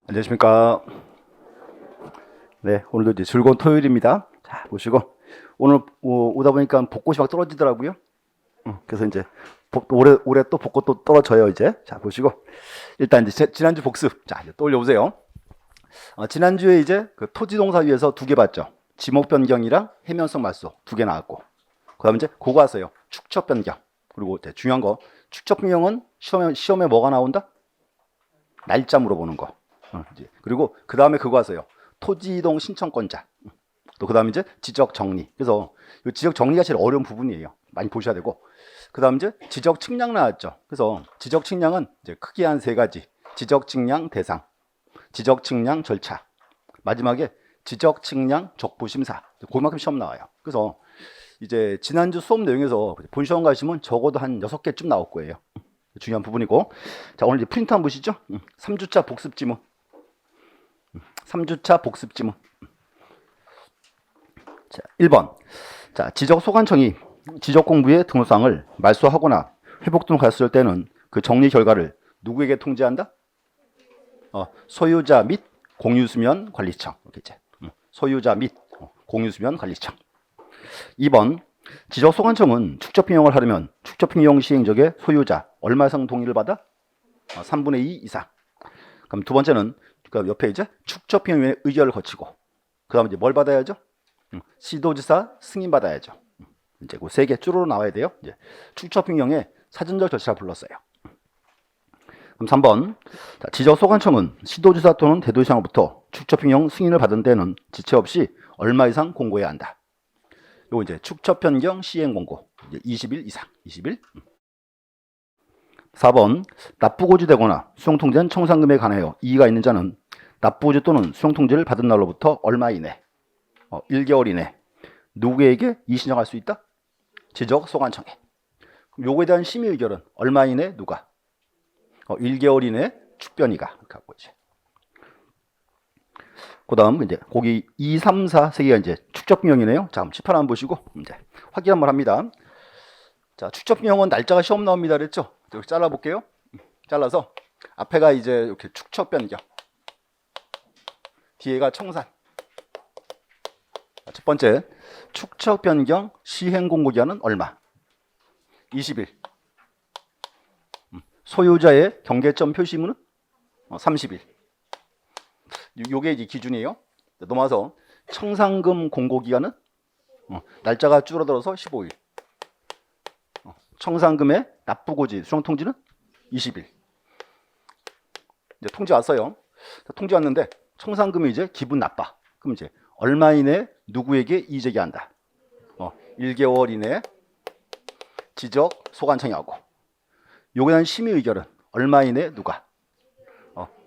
안녕하십니까. 네, 오늘도 이제 즐거운 토요일입니다. 자, 보시고 오늘 오다 보니까 벚꽃이 막 떨어지더라고요. 그래서 이제 올해 또 벚꽃 또 떨어져요 이제. 자, 보시고 일단 이제 지난주 복습. 자, 이제 또 올려보세요. 지난주에 이제 그 토지동사 위에서 두 개 봤죠. 지목 변경이랑 해면성 말소 두 개 나왔고, 그다음에 이제 그거 왔어요. 축척 변경. 그리고 이제 중요한 거, 축척 변경은 시험에 뭐가 나온다? 날짜 물어보는 거. 이제. 그리고 그 다음에 그거 하세요. 토지 이동 신청권자. 또 그 다음에 이제 지적 정리. 그래서 이 지적 정리가 제일 어려운 부분이에요. 많이 보셔야 되고. 그 다음 이제 지적 측량 나왔죠. 그래서 지적 측량은 이제 크게 한 세 가지. 지적 측량 대상, 지적 측량 절차, 마지막에 지적 측량 적부 심사. 그만큼 시험 나와요. 그래서 이제 지난주 수업 내용에서 본 시험 가시면 적어도 한 6개쯤 나올 거예요. 중요한 부분이고. 자, 오늘 이제 프린트 한번 보시죠. 3주차 복습 지문. 3주차 복습 지문. 자, 1번. 자, 지적 소관청이 지적 공부의 등록사항을 말소하거나 회복 등록했을 때는 그 정리 결과를 누구에게 통지한다? 소유자 및 공유수면 관리청. 이렇게 이제. 소유자 및 공유수면 관리청. 2번. 지적 소관청은 축적 변경을 하려면 축적 변경 시행적의 소유자 얼마 이상 동의를 받아? 3분의 2 이상. 그럼 두 번째는 그러니까 옆에 이제 축적 변경의 의결을 거치고, 그다음에 이제 뭘 받아야죠? 시도지사 승인 받아야죠. 이제 그 세 개 쭈루로 나와야 돼요. 이제 축적 변경의 사전적 절차를 불렀어요. 그럼 3번. 자, 지적 소관청은 시도지사 또는 대도시장으로부터 축적 변경 승인을 받은 데는 지체 없이 얼마 이상 공고해야 한다. 요거 이제 축적 변경 시행 공고. 이제 20일 이상. 20일. 4번. 납부고지 되거나 수용통지한 청산금에 관하여 이의가 있는 자는 납부고지 또는 수용통지를 받은 날로부터 얼마 이내, 1개월 이내 누구에게 이의 신청할 수 있다? 지적 소관청에. 요거에 대한 심의 의결은 얼마 이내 누가? 1개월 이내 축변이가. 이렇게 하고 이제. 그 다음 이제 거기 2, 3, 4 세 개가 이제 축적 변경이네요. 자, 그럼 18 한번 보시고 이제 확인 한번 합니다. 자, 축적 변경은 날짜가 시험 나옵니다 그랬죠? 이렇게 잘라 볼게요. 잘라서 앞에가 이제 이렇게 축적 변경, 뒤에가 청산. 첫 번째, 축적 변경 시행 공고기한은 얼마? 20일. 소유자의 경계점 표시문은 30일. 요게 이제 기준이에요. 넘어와서 청산금 공고기간은 날짜가 줄어들어서 15일. 청산금의 납부고지 수령통지는 20일. 이제 통지 왔어요. 통지 왔는데 청산금이 이제 기분 나빠. 그럼 이제 얼마 이내 누구에게 이의 제기한다? 1개월 이내 지적 소관청이 하고, 요거에 대한 심의 의결은 얼마 이내 누가?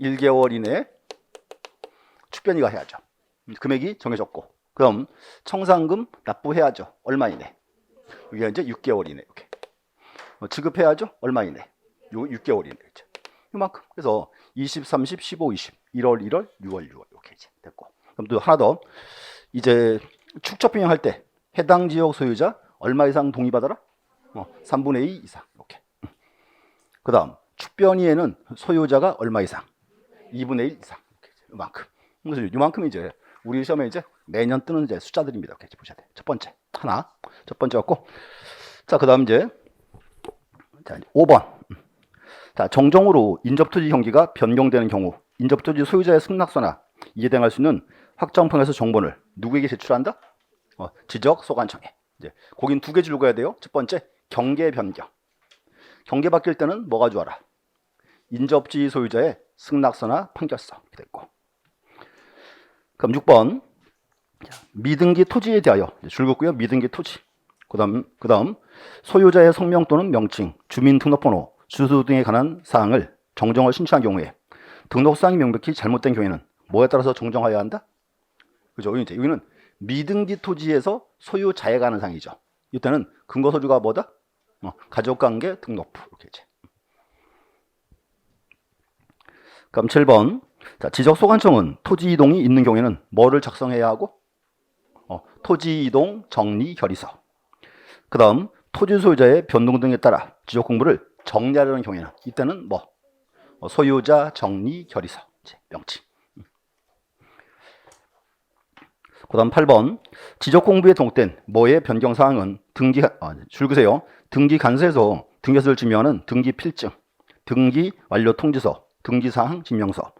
1개월 이내 축변이가 해야죠. 금액이 정해졌고, 그럼 청산금 납부해야죠. 얼마 이내? 이게 이제 6개월 이내. 이렇게. 지급해야죠. 얼마 이내? 요 6개월 이내. 그렇죠. 요만큼. 그래서 20, 30, 15, 20, 1월, 1월, 6월, 6월 이렇게 이제 됐고. 그럼 또 하나 더. 이제 축적 변경할 때 해당 지역 소유자 얼마 이상 동의받아라? 3분의 2 이상. 이렇게. 그다음 축변이에는 소유자가 얼마 이상? 2분의 1 이상. 이렇게. 요만큼. 그래서 요만큼 이제 우리 시험에 이제 매년 뜨는 이제 숫자들입니다. 이렇게 보셔야 돼요. 첫 번째 하나, 첫 번째였고, 자, 그다음 이제 5번. 자, 정정으로 인접토지 형기가 변경되는 경우 인접토지 소유자의 승낙서나 이에 대응할 수 있는 확정평에서 정본을 누구에게 제출한다? 지적 소관청에. 이제 거긴 두 개 줄 거야 돼요. 첫 번째, 경계 변경. 경계 바뀔 때는 뭐가 좋아라? 인접지 소유자의 승낙서나 판결서. 이렇게 됐고. 그럼 6번. 미등기 토지에 대하여 줄 긋고요. 미등기 토지. 그다음 소유자의 성명 또는 명칭, 주민등록번호, 주소 등에 관한 사항을 정정을 신청한 경우에 등록사항이 명백히 잘못된 경우에는 뭐에 따라서 정정하여야 한다? 그죠? 여기는 미등기 토지에서 소유자에 관한 사항이죠. 이때는 근거서류가 뭐다? 가족관계 등록부. 이렇게 이제. 그럼 7번. 자, 지적소관청은 토지 이동이 있는 경우에는 뭐를 작성해야 하고? 토지 이동 정리 결의서. 그 다음 토지 소유자의 변동 등에 따라 지적 공부를 정리하려는 경우에는 이때는 뭐 소유자 정리 결의서 명칭. 그다음 8번 지적 공부에 등록된 뭐의 변경 사항은 줄 그세요. 등기 간서에서 등기서를 증명하는 등기 필증, 등기 완료 통지서, 등기 사항 증명서,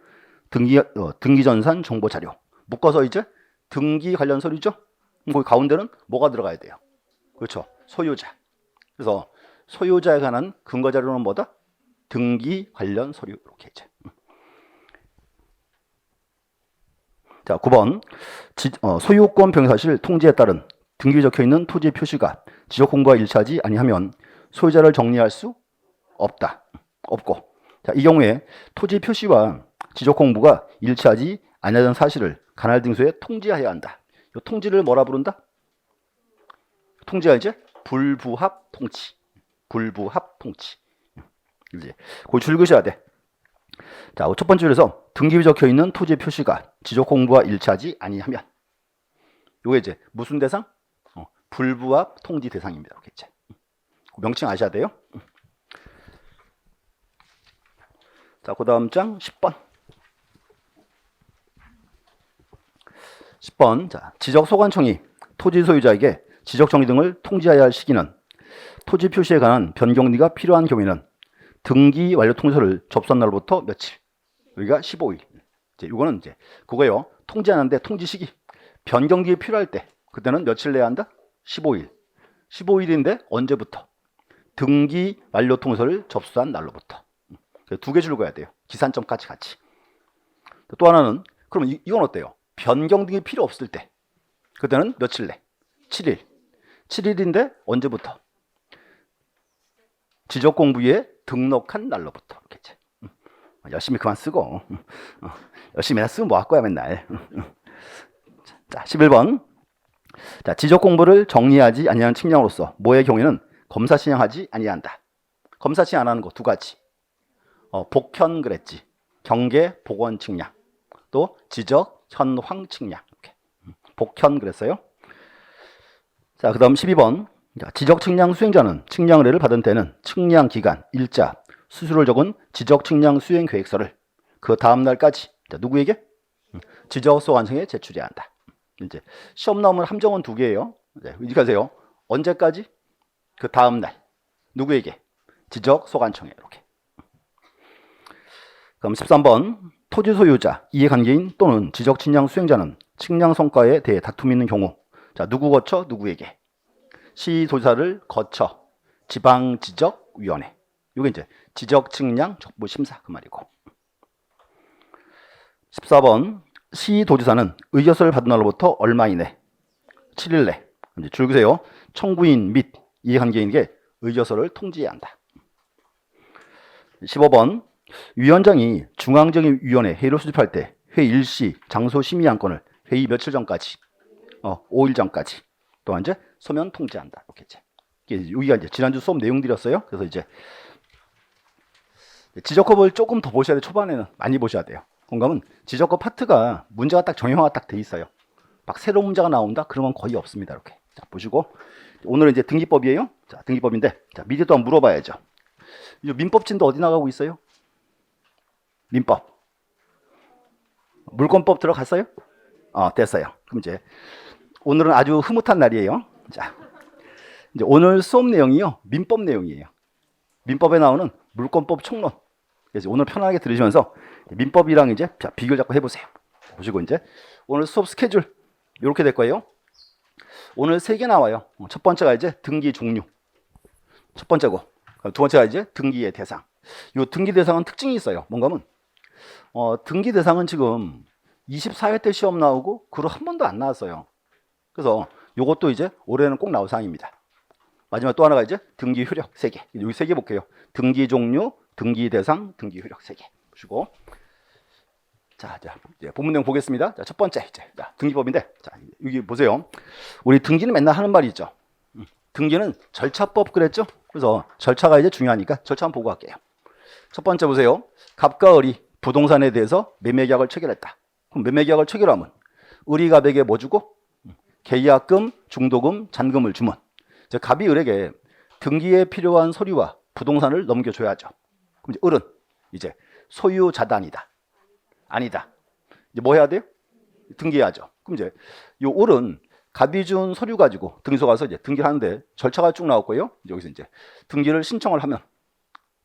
등기 전산 정보 자료. 묶어서 이제 등기 관련 서류죠. 거기 가운데는 뭐가 들어가야 돼요? 그렇죠. 소유자. 그래서 소유자에 관한 근거 자료는 뭐다? 등기 관련 서류 이렇게 이제. 자, 9번 소유권 변경 사실 통지에 따른 등기에 적혀 있는 토지 표시가 지적 공부와 일치하지 아니하면 소유자를 정리할 수 없고. 자, 이 경우에 토지 표시와 지적 공부가 일치하지 아니하는 사실을 관할 등소에 통지해야 한다. 이 통지를 뭐라 부른다? 통지가 이제 불부합 통치. 불부합 통치. 이제 그걸 줄그셔야 돼. 자, 첫 번째 줄에서 등기에 적혀 있는 토지 표시가 지적 공부와 일치하지 아니하면 요게 이제 무슨 대상? 불부합 통지 대상입니다. 이렇게 이제 명칭 아셔야 돼요. 자, 그다음 장 10번. 10번. 자, 지적 소관청이 토지 소유자에게 지적 정리 등을 통지해야 할 시기는 토지 표시에 관한 변경리가 필요한 경우에는 등기 완료 통지서를 접수한 날로부터 며칠? 여기가 15일. 이제 이거는 이제 그거예요. 통지하는데 통지 시기. 변경기에 필요할 때 그때는 며칠 내야 한다? 15일. 15일인데 언제부터? 등기 완료 통지서를 접수한 날로부터. 두 개 줄거야 돼요. 기산점까지 같이. 또 하나는 그러면 이건 어때요? 변경 등이 필요 없을 때 그때는 며칠 내? 7일. 7일인데 언제부터? 지적 공부에 등록한 날로부터. 이렇게 이제. 열심히 그만 쓰고. 열심히 맨날 쓰면 뭐 할 거야 맨날. 자, 11번. 자, 지적 공부를 정리하지 아니하는 측량으로서 뭐의 경우에는 검사 신청하지 아니한다. 검사 신청 안 하는 거 두 가지. 복현 그랬지. 경계 복원 측량. 또 지적 현황 측량. 이렇게. 복현 그랬어요. 자, 그다음 12번. 자, 지적 측량 수행자는 측량 의뢰를 받은 때는 측량 기간, 일자, 수수료를 적은 지적 측량 수행 계획서를 그 다음 날까지 누구에게? 지적 소관청에 제출해야 한다. 이제 시험 나오면 함정은 두 개예요. 이렇게 하세요. 언제까지? 그 다음 날. 누구에게? 지적 소관청에. 이렇게. 그럼 13번. 토지 소유자, 이해관계인 또는 지적 측량 수행자는 측량 성과에 대해 다툼이 있는 경우, 자, 누구 거쳐? 누구에게? 시도지사를 거쳐 지방지적위원회. 이게 이제 지적측량 족부심사 그 말이고. 14번. 시도지사는 의결서를 받은 날로부터 얼마 이내? 7일 내. 이제 줄그세요. 청구인 및 이해관계인에게 의결서를 통지해야 한다. 15번. 위원장이 중앙적인 위원회 회의를 수집할 때 회의 일시, 장소 심의 안건을 회의 며칠 전까지? 5일 전까지. 또 이제 서면 통지한다. 이렇게 여기가 이제 지난주 수업 내용 드렸어요. 그래서 이제 지적법을 조금 더 보셔야 돼요. 초반에는 많이 보셔야 돼요. 공감은 지적법 파트가 문제가 딱 정형화가 딱 돼 있어요. 막 새로운 문제가 나온다? 그런 건 거의 없습니다. 이렇게. 자, 보시고 오늘은 이제 등기법이에요. 자, 등기법인데 자, 미리 또 한번 물어봐야죠. 민법진도 어디 나가고 있어요? 민법. 물권법 들어갔어요? 됐어요. 그럼 이제 오늘은 아주 흐뭇한 날이에요. 자, 이제 오늘 수업 내용이요. 민법 내용이에요. 민법에 나오는 물권법 총론. 그래서 오늘 편하게 들으시면서 민법이랑 이제 비교 잡고 해보세요. 보시고 이제 오늘 수업 스케줄 이렇게 될 거예요. 오늘 3개 나와요. 첫 번째가 이제 등기 종류. 첫 번째고. 두 번째가 이제 등기의 대상. 이 등기 대상은 특징이 있어요. 뭔가 하면 등기 대상은 지금 24회 때 시험 나오고 그로 한 번도 안 나왔어요. 그래서 요것도 이제 올해는 꼭 나올 사항입니다. 마지막 또 하나가 이제 등기 효력 3개. 여기 3개 볼게요. 등기 종류, 등기 대상, 등기 효력 3개. 보시고. 자, 이제 본문 내용 보겠습니다. 자, 첫 번째 이제 등기법인데, 자, 여기 보세요. 우리 등기는 맨날 하는 말이 있죠. 등기는 절차법 그랬죠. 그래서 절차가 이제 중요하니까 절차 한번 보고 갈게요. 첫 번째 보세요. 갑과 을이 부동산에 대해서 매매계약을 체결했다. 그럼 매매계약을 체결하면 을이 갑에게 뭐 주고? 계약금, 중도금, 잔금을 주면 이제 갑이 을에게 등기에 필요한 서류와 부동산을 넘겨줘야죠. 그럼 이제 을은 이제 소유자다 아니다. 아니다. 이제 뭐 해야 돼요? 등기해야죠. 그럼 이제 요 올은 갑이 준 서류 가지고 등기소 가서 이제 등기를 하는데 절차가 쭉 나왔고요. 여기서 이제 등기를 신청을 하면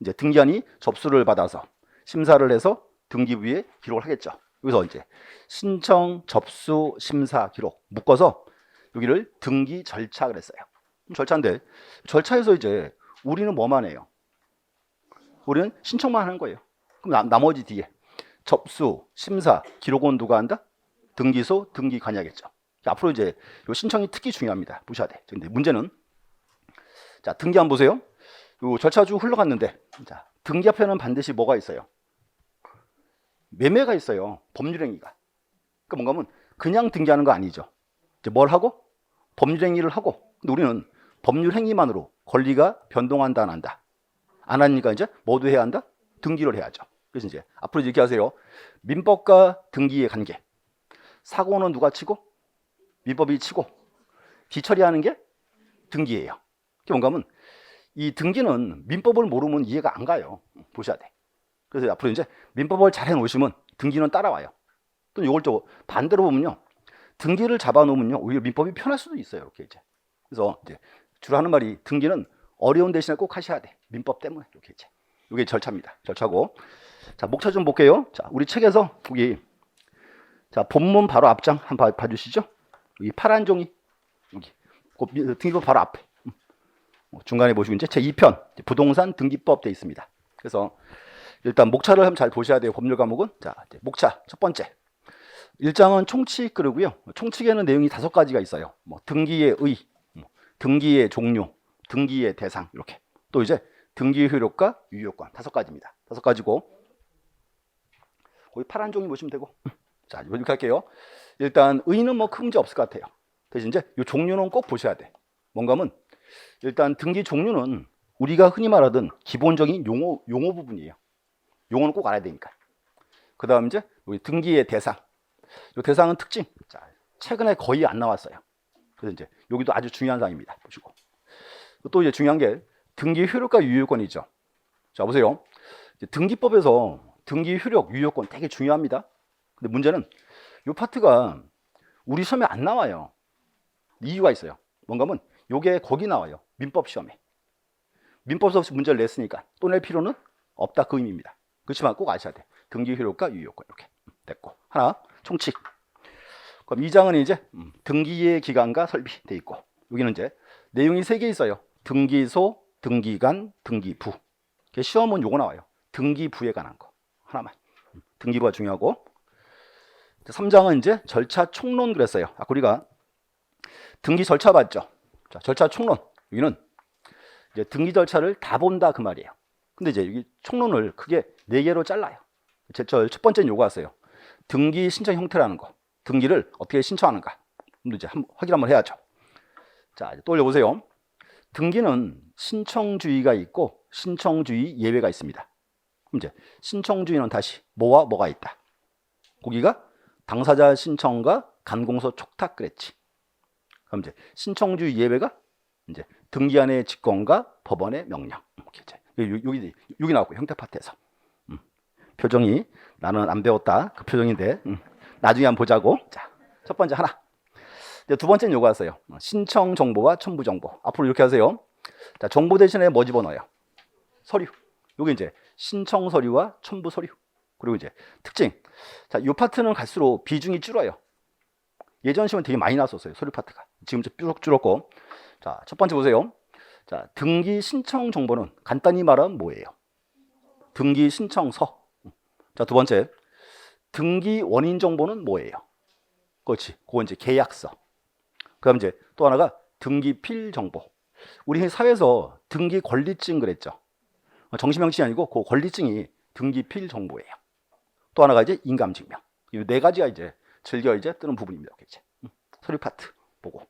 이제 등기한이 접수를 받아서 심사를 해서 등기부에 기록을 하겠죠. 여기서 이제 신청, 접수, 심사, 기록 묶어서 여기를 등기 절차 그랬어요. 절차인데 절차에서 이제 우리는 뭐만 해요? 우리는 신청만 하는 거예요. 그럼 나머지 뒤에 접수, 심사, 기록은 누가 한다? 등기소, 등기관이 하겠죠. 앞으로 이제 요 신청이 특히 중요합니다. 보셔야 돼. 근데 문제는 자 등기 한번 보세요. 요 절차 쭉 흘러갔는데 자 등기 앞에는 반드시 뭐가 있어요? 매매가 있어요. 법률행위가. 그러니까 뭔가 하면 그냥 등기하는 거 아니죠. 이제 뭘 하고? 법률행위를 하고. 근데 우리는 법률행위만으로 권리가 변동한다 안 한다. 안 하니까 이제 뭐도 해야 한다? 등기를 해야죠. 그래서 이제 앞으로 이렇게 하세요. 민법과 등기의 관계. 사고는 누가 치고? 민법이 치고. 뒤처리하는 게 등기예요. 그게 뭔가 하면 이 등기는 민법을 모르면 이해가 안 가요. 보셔야 돼. 그래서 앞으로 이제 민법을 잘 해놓으시면 등기는 따라와요. 또 이걸 또 반대로 보면요. 등기를 잡아놓으면요. 오히려 민법이 편할 수도 있어요. 이렇게 이제. 그래서 이제 주로 하는 말이 등기는 어려운 대신에 꼭 하셔야 돼. 민법 때문에. 이렇게 이제. 이게 절차입니다. 절차고. 자, 목차 좀 볼게요. 자, 우리 책에서 여기 자, 본문 바로 앞장 한번 봐주시죠. 여기 파란 종이 여기 등기법 바로 앞에 중간에 보시고 이제 제 2편 부동산 등기법 돼 있습니다. 그래서 일단 목차를 한번 잘 보셔야 돼요. 법률 과목은. 자, 이제 목차 첫 번째. 1장은 총칙 그러고요. 총칙에는 내용이 5가지가 있어요. 뭐 등기의 의, 등기의 종류, 등기의 대상 이렇게. 또 이제 등기 효력과 유효권 5가지입니다. 5가지고 거기 파란 종이 보시면 되고. 자, 이렇게 할게요. 일단 의는 뭐 큰 문제 없을 것 같아요. 대신 이제 이 종류는 꼭 보셔야 돼. 뭔가 하면 일단 등기 종류는 우리가 흔히 말하던 기본적인 용어 부분이에요. 용어는 꼭 알아야 되니까. 그 다음 이제 여기 등기의 대상. 이 대상은 특징. 자, 최근에 거의 안 나왔어요. 그래서 이제 여기도 아주 중요한 사항입니다. 보시고. 또 이제 중요한 게 등기 효력과 유효권이죠. 자, 보세요. 등기법에서 등기 효력, 유효권 되게 중요합니다. 근데 문제는 이 파트가 우리 시험에 안 나와요. 이유가 있어요. 뭔가 하면 요게 거기 나와요. 민법 시험에. 민법에서 문제를 냈으니까 또 낼 필요는 없다 그 의미입니다. 그렇지만 꼭 아셔야 돼. 등기 효력과 유효권 이렇게 됐고 하나 총칙. 그럼 2장은 이제 등기의 기간과 설비 돼 있고 여기는 이제 내용이 3개 있어요. 등기소, 등기관, 등기부. 시험은 요거 나와요. 등기부에 관한 거 하나만. 등기부가 중요하고 3장은 이제 절차 총론 그랬어요. 아까 우리가 등기 절차 봤죠. 자, 절차 총론. 여기는 이제 등기 절차를 다 본다 그 말이에요. 근데 이제 여기 총론을 크게 4개로 잘라요. 첫 번째는 요거 하세요. 등기 신청 형태라는 거. 등기를 어떻게 신청하는가. 이제 확인 한번 해야죠. 자, 또 올려보세요. 등기는 신청주의가 있고 신청주의 예외가 있습니다. 그럼 이제 신청주의는 다시 뭐와 뭐가 있다. 거기가 당사자 신청과 간공서 촉탁 그랬지. 그럼 이제 신청주의 예외가 이제 등기한의 직권과 법원의 명령. 여기 나왔고 형태 파트에서 표정이 나는 안 배웠다 그 표정인데 나중에 한번 보자고. 자, 첫 번째 하나. 이제 두 번째는 요거 하세요. 신청 정보와 첨부 정보. 앞으로 이렇게 하세요. 자, 정보 대신에 뭐 집어넣어요? 서류. 요게 이제 신청 서류와 첨부 서류. 그리고 이제 특징. 자, 요 파트는 갈수록 비중이 줄어요. 예전 시험은 되게 많이 나왔었어요. 서류 파트가. 지금 쭉 줄었고. 자, 첫 번째 보세요. 자, 등기 신청 정보는 간단히 말하면 뭐예요? 등기 신청서. 자, 두 번째. 등기 원인 정보는 뭐예요? 그렇지. 그건 이제 계약서. 그다음 이제 또 하나가 등기필 정보. 우리 사회에서 등기 권리증 그랬죠. 정시명칭이 아니고 그 권리증이 등기필 정보예요. 또 하나가 이제 인감증명. 이 4가지가 이제 즐겨 이제 뜨는 부분입니다. 이제 서류 파트 보고.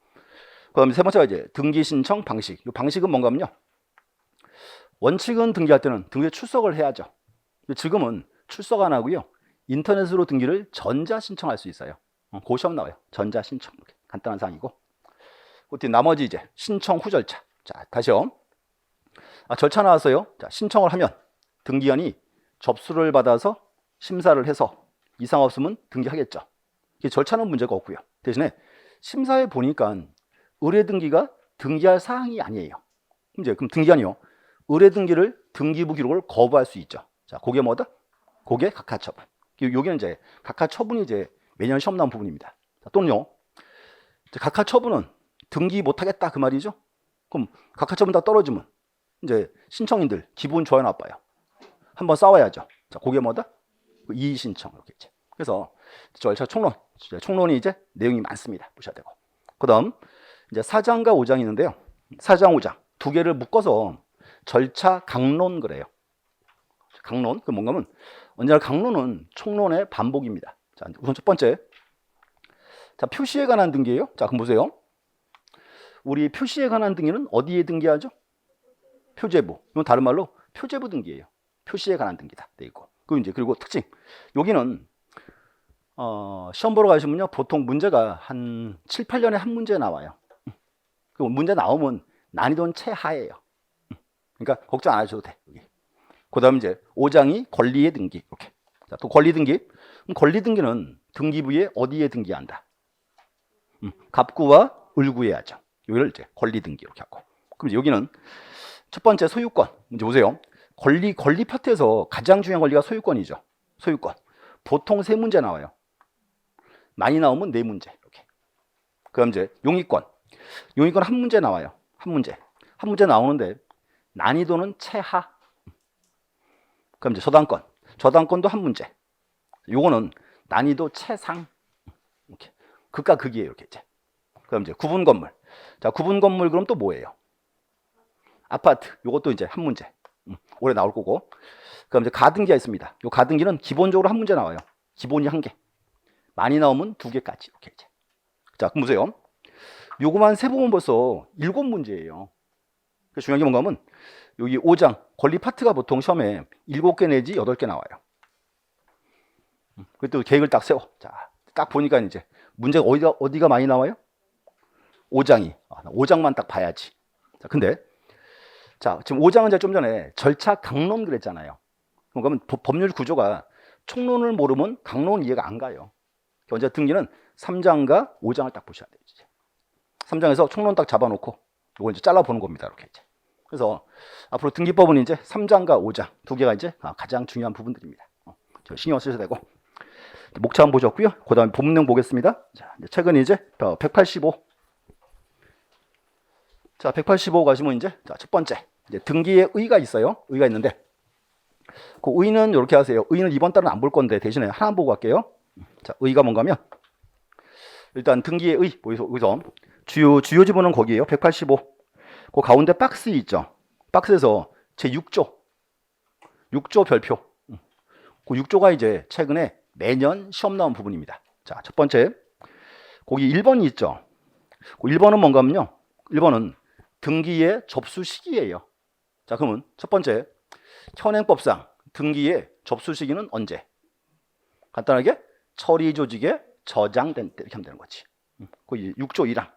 그다음에 세 번째가 이제 등기 신청 방식. 이 방식은 뭔가면요. 원칙은 등기할 때는 등기에 출석을 해야죠. 지금은 출석 안 하고요. 인터넷으로 등기를 전자 신청할 수 있어요. 그 시험 나와요. 전자 신청. 이렇게 간단한 사항이고. 그뒤 나머지 이제 신청 후 절차. 자, 다시요. 절차 나왔어요. 자, 신청을 하면 등기관이 접수를 받아서 심사를 해서 이상 없으면 등기하겠죠. 절차는 문제가 없고요. 대신에 심사에 보니까 의뢰 등기가 등기할 사항이 아니에요. 이제 그럼 등기 아니요. 의뢰 등기를 등기부 기록을 거부할 수 있죠. 자, 그게 뭐다? 그게 각하 처분. 여기는 이제 각하 처분이 이제 매년 시험 나온 부분입니다. 자, 또는요. 각하 처분은 등기 못 하겠다 그 말이죠. 그럼 각하 처분 다 떨어지면 이제 신청인들 기분 좋아요 나빠요. 한번 싸워야죠. 자, 그게 뭐다? 이의 신청 이렇게 이제. 그래서 절차 총론. 총론이 이제 내용이 많습니다. 보셔야 되고. 그다음 이제 4장과 5장이 있는데요. 4장, 5장 두 개를 묶어서 절차 강론 그래요. 강론 그 뭔가 하면 언제나 강론은 총론의 반복입니다. 자, 우선 첫 번째. 자, 표시에 관한 등기예요. 자, 그럼 보세요. 우리 표시에 관한 등기는 어디에 등기하죠? 표제부. 이건 다른 말로 표제부 등기예요. 표시에 관한 등기다. 돼 있고. 그리고 특징. 여기는 시험 보러 가시면요. 보통 문제가 한 7, 8년에 한 문제 나와요. 그 문제 나오면 난이도는 최하예요. 그러니까 걱정 안 하셔도 돼. 여기. 그다음 이제 5장이 권리의 등기. 이렇게. 자, 또 권리 등기. 권리 등기는 등기부에 어디에 등기한다? 갑구와 을구에 하죠. 여기를 이제 권리 등기 이렇게 하고. 그럼 이제 여기는 첫 번째 소유권. 이제 보세요. 권리 파트에서 가장 중요한 권리가 소유권이죠. 소유권. 보통 3문제 나와요. 많이 나오면 4문제. 이렇게. 그럼 이제 용의권. 용의권 1문제 나와요. 1문제. 1문제 나오는데 난이도는 최하. 그럼 이제 저당권. 저당권도 1문제. 요거는 난이도 최상. 이렇게. 극과 극이에요. 이렇게 이제. 그럼 이제 구분 건물. 자, 구분 건물 그럼 또 뭐예요? 아파트. 요것도 이제 1문제. 올해 나올 거고. 그럼 이제 가등기가 있습니다. 요 가등기는 기본적으로 1문제 나와요. 기본이 1개. 많이 나오면 2개까지. 이렇게 이제. 자, 그럼 보세요. 요거만 세보면 벌써 7문제예요. 중요한 게 뭔가 하면 여기 5장 권리 파트가 보통 시험에 7개 내지 8개 나와요. 그것도 계획을 딱 세워. 자, 딱 보니까 이제 문제가 어디가 많이 나와요? 5장이. 5장만 딱 봐야지. 자, 근데 자, 지금 5장은 제가 좀 전에 절차 강론 그랬잖아요. 그러면 법률 구조가 총론을 모르면 강론 이해가 안 가요. 먼저 등기는 3장과 5장을 딱 보셔야 돼요. 이제. 3장에서 총론 딱 잡아놓고 이거 이제 잘라보는 겁니다. 이렇게 이제. 그래서 앞으로 등기법은 이제 3장과 5장 두 개가 이제 가장 중요한 부분들입니다. 신경 쓰셔야 되고. 목차 한번 보셨고요. 그 다음에 본문 보겠습니다. 자, 이제 책은 이제 185. 자, 185 가시면 이제 첫 번째 이제 등기에 의가 있어요. 의가 있는데 그 의는 이렇게 하세요. 의는 이번 달은 안 볼 건데 대신에 하나 보고 갈게요. 자, 의가 뭔가면 일단 등기의 의 여기서 주요 지문은 거기에요. 185. 그 가운데 박스 있죠. 박스에서 제 6조 별표. 그 6조가 이제 최근에 매년 시험 나온 부분입니다. 자, 첫 번째 거기 1번이 있죠. 그 1번은 뭔가면요. 1번은 등기의 접수 시기예요. 자, 그러면 첫 번째 현행법상 등기의 접수 시기는 언제? 간단하게 처리 조직에 저장된 때 이렇게 하면 되는 거지. 그 6조 1항.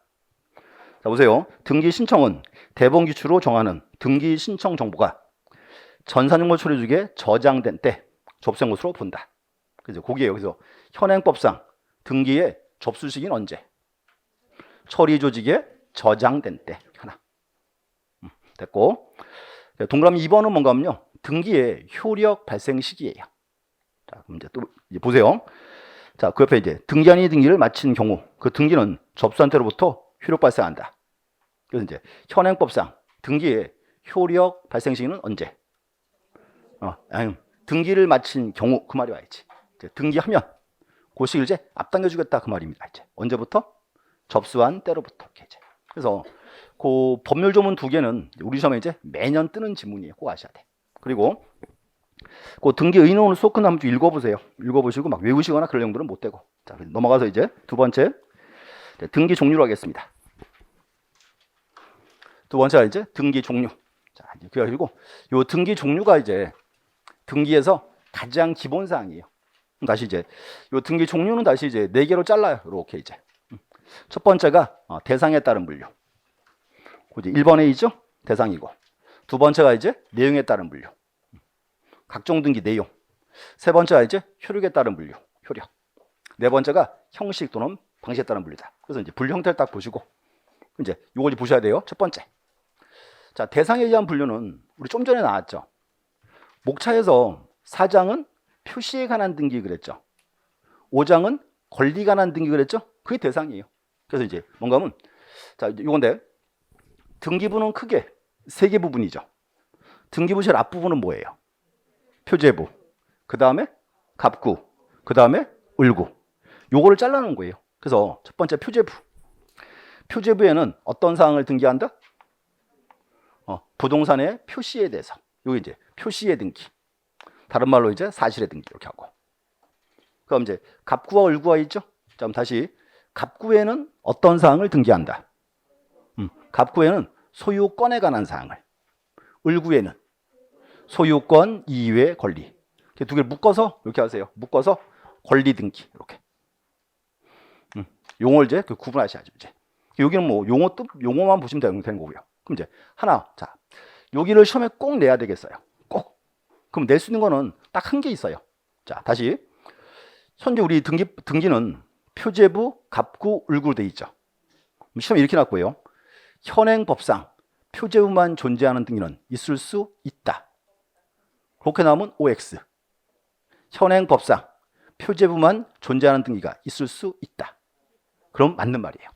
자, 보세요. 등기 신청은 대본 기출로 정하는 등기 신청 정보가 전산정보 처리 조직에 저장된 때 접수한 것으로 본다. 그래서 거기에 여기서 현행법상 등기의 접수 시기는 언제? 처리 조직에 저장된 때 하나. 됐고. 동그라미 2번은 뭔가 하면요. 등기의 효력 발생 시기예요. 자, 그럼 이제 또 이제 보세요. 자, 그 옆에 이제 등기한이 등기를 마친 경우 그 등기는 접수한 때로부터 효력 발생한다. 그래서 이제 현행법상 등기의 효력 발생 시기는 언제? 등기를 마친 경우 그 말이 와야지. 이제 등기하면 그 시기를 이제 앞당겨 주겠다 그 말입니다. 이제 언제부터? 접수한 때로부터. 이렇게 이제. 그래서 그 법률 조문 2개는 우리 시험에 이제 매년 뜨는 지문이에요. 꼭 아셔야 돼. 그리고 그 등기 의논을 수업 끝나면 좀 읽어보세요. 읽어보시고 막 외우시거나 그럴 정도는 못 되고. 자, 넘어가서 이제 두 번째 등기 종류로 하겠습니다. 두 번째가 이제 등기 종류. 자, 그리고 요 등기 종류가 이제 등기에서 가장 기본 사항이에요. 다시 이제 요 등기 종류는 다시 이제 4개로 잘라요. 이렇게 이제 첫 번째가 대상에 따른 분류. 이제 1번에 있죠? 대상이고. 두 번째가 이제 내용에 따른 분류. 각종 등기 내용. 세 번째가 이제 효력에 따른 분류. 효력. 네 번째가 형식 또는 방식에 따른 분류다. 그래서 이제 분류 형태를 딱 보시고 이제 요걸 보셔야 돼요. 첫 번째. 자, 대상에 의한 분류는 우리 좀 전에 나왔죠. 목차에서 4장은 표시에 관한 등기 그랬죠. 5장은 권리에 관한 등기 그랬죠. 그게 대상이에요. 그래서 이제 뭔가 하면 자, 요건데 등기부는 크게 3개 부분이죠. 등기부 제일 앞부분은 뭐예요? 표제부. 그다음에 갑구. 그다음에 을구. 요거를 잘라놓은 거예요. 그래서 첫 번째 표제부. 표제부에는 어떤 사항을 등기한다? 부동산의 표시에 대해서. 요게 이제 표시의 등기. 다른 말로 이제 사실의 등기 이렇게 하고. 그럼 이제 갑구와 을구가 있죠. 자, 그럼 다시 갑구에는 어떤 사항을 등기한다. 갑구에는 소유권에 관한 사항을. 을구에는 소유권 이외의 권리. 두 개를 묶어서 이렇게 하세요. 묶어서 권리 등기 이렇게. 용어를 이제 구분하셔야죠. 이제 여기는 뭐 용어 뜻 용어만 보시면 되는 거고요. 그럼 이제 하나, 자 여기를 시험에 꼭 내야 되겠어요. 꼭. 그럼 낼 수 있는 거는 딱 한 개 있어요. 자 다시 현재 우리 등기는 표제부, 갑구, 을구로 돼 있죠. 시험에 이렇게 나왔고요. 현행법상 표제부만 존재하는 등기는 있을 수 있다. 그렇게 나오면 OX. 현행법상 표제부만 존재하는 등기가 있을 수 있다. 그럼 맞는 말이에요.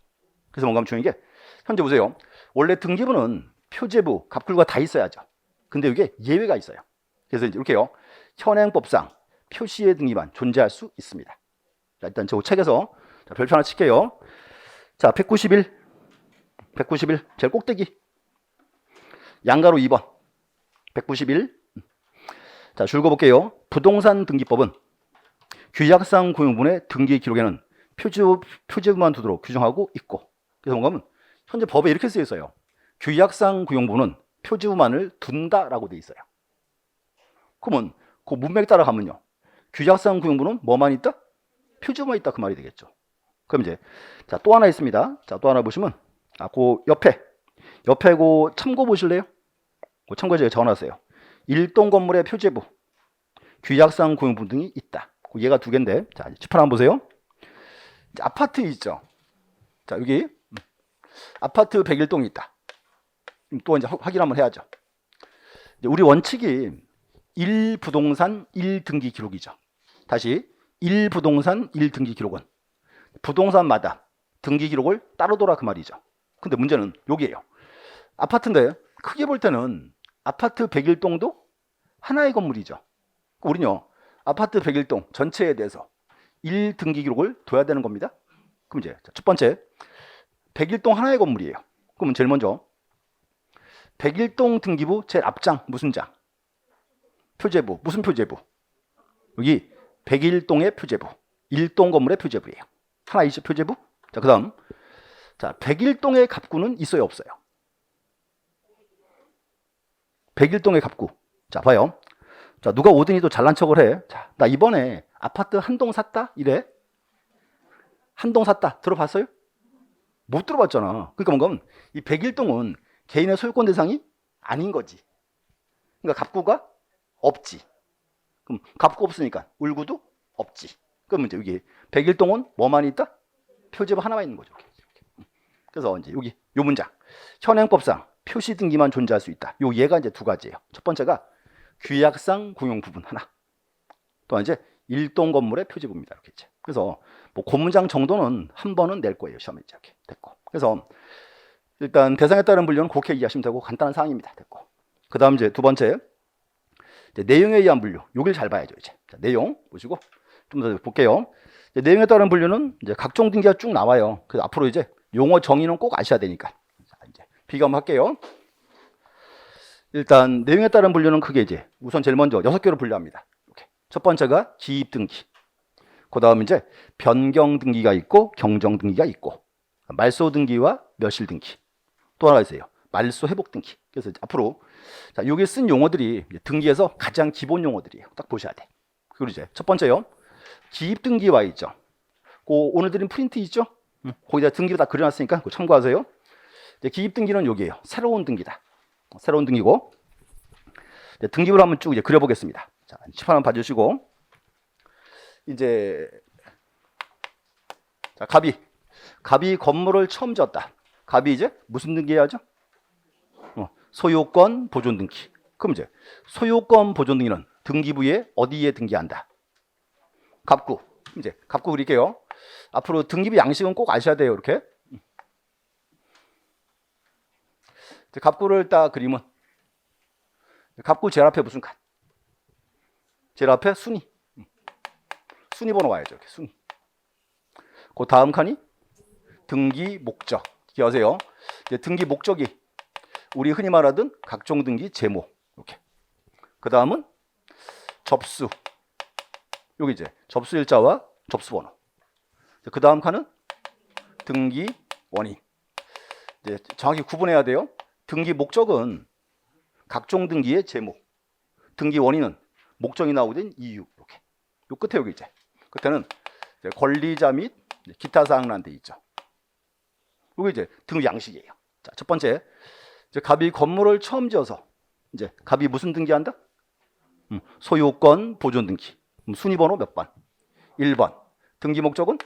그래서 뭔가 중요한 게 현재 보세요. 원래 등기부는 표제부, 갑구가 다 있어야죠. 근데 이게 예외가 있어요. 그래서 이제 이렇게요. 현행법상 표시의 등기만 존재할 수 있습니다. 자, 일단 저 책에서 별표 하나 칠게요. 자, 191 제일 꼭대기 양가로 2번 191. 자, 줄 그어볼게요. 부동산 등기법은 규약상 공용분의 등기 기록에는 표제부만 두도록 규정하고 있고. 그래서 뭔가 하면 현재 법에 이렇게 쓰여 있어요. 규약상 구용부는 표제부만을 둔다라고 돼 있어요. 그러면 그 문맥 따라가면요. 규약상 구용부는 뭐만 있다? 표제부만 있다 그 말이 되겠죠. 그럼 이제 자, 또 하나 있습니다. 자, 또 하나 보시면 그 옆에 그 참고 보실래요? 그 참고 제가 적어놨어요. 일동 건물의 표제부, 규약상 구용부 등이 있다. 얘가 두 개인데, 자, 칠판 한번 보세요. 아파트 있죠. 자, 여기 아파트 101동이 있다. 또 이제 확인 한번 해야죠. 우리 원칙이 1부동산 1등기 기록이죠. 다시 1부동산 1등기 기록은 부동산마다 등기 기록을 따로 둬라 그 말이죠. 근데 문제는 여기에요. 아파트인데 크게 볼 때는 아파트 101동도 하나의 건물이죠. 우리는요. 아파트 101동 전체에 대해서 1등기 기록을 둬야 되는 겁니다. 그럼 이제 첫 번째 101동 하나의 건물이에요. 그러면 제일 먼저 101동 등기부 제일 앞장 무슨 장? 표제부. 무슨 표제부? 여기 101동의 표제부. 1동 건물의 표제부예요. 하나 있죠 표제부. 자, 그다음 자 101동의 갑구는 있어요 없어요? 101동의 갑구. 자 봐요. 자 누가 오더니 또 잘난 척을 해. 자, 나 이번에 아파트 한 동 샀다 이래. 한 동 샀다 들어봤어요? 못 들어봤잖아. 그러니까 뭔가 이 101동은 개인의 소유권 대상이 아닌 거지. 그러니까 갑구가 없지. 그럼 갑구 없으니까 을구도 없지. 그러면 이제 여기 101동은 뭐만 있다? 표제부 하나만 있는 거죠. 그래서 이제 여기 요 문장 현행법상 표시 등기만 존재할 수 있다. 요 예가 이제 두 가지예요. 첫 번째가 규약상 공용 부분 하나. 또 이제 일동 건물의 표제부입니다. 이렇게 이제. 그래서 뭐 그 문장 정도는 한 번은 낼 거예요. 시험에 이렇게 됐고. 그래서 일단 대상에 따른 분류는 그렇게 이해하시면 되고 간단한 사항입니다. 됐고. 그다음 이제 두 번째 이제 내용에 의한 분류. 여기를 잘 봐야죠. 이제 자, 내용 보시고 좀 더 볼게요. 이제 내용에 따른 분류는 이제 각종 등기가 쭉 나와요. 그래서 앞으로 이제 용어 정의는 꼭 아셔야 되니까. 자, 이제 비교 한번 할게요. 일단 내용에 따른 분류는 크게 이제 우선 제일 먼저 6개로 분류합니다. 이렇게. 첫 번째가 기입 등기. 그다음 이제 변경 등기가 있고 경정 등기가 있고 말소 등기와 멸실 등기. 또 하나가 있어요. 말소 회복 등기. 그래서 앞으로 자, 여기 쓴 용어들이 등기에서 가장 기본 용어들이에요. 딱 보셔야 돼. 그리고 이제 첫 번째요. 기입 등기와 있죠. 그 오늘 드린 프린트 있죠? 거기다 등기를 다 그려놨으니까 그거 참고하세요. 이제 기입 등기는 여기에요. 새로운 등기다. 새로운 등기고 등기부를 한번 쭉 이제 그려보겠습니다. 자, 칠판 한번 봐주시고 이제 자, 갑이 건물을 처음 지었다. 갑이 이제 무슨 등기해야죠? 소유권 보존 등기. 그럼 이제 소유권 보존 등기는 등기부에 어디에 등기한다? 갑구. 이제 갑구 그릴게요. 앞으로 등기부 양식은 꼭 아셔야 돼요. 이렇게. 갑구를 딱 그리면 갑구 제일 앞에 무슨 칸? 제일 앞에 순위. 순위 번호 와야죠. 이렇게 순위. 그 다음 칸이 등기 목적. 기억하세요. 이제 등기 목적이 우리 흔히 말하던 각종 등기 제목. 이렇게. 그 다음은 접수. 여기 이제 접수일자와 접수번호. 그 다음 칸은 등기 원인. 이제 정확히 구분해야 돼요. 등기 목적은 각종 등기의 제목. 등기 원인은 목적이 나오게 된 이유. 이렇게. 요 끝에 여기 이제 끝에는 권리자 및 기타 사항이라는 데 있죠. 이게 이제 등기 양식이에요. 자, 첫 번째, 이제 갑이 건물을 처음 지어서 이제 갑이 무슨 등기한다? 소유권 보존 등기. 순위번호 몇 번? 1번. 등기 목적은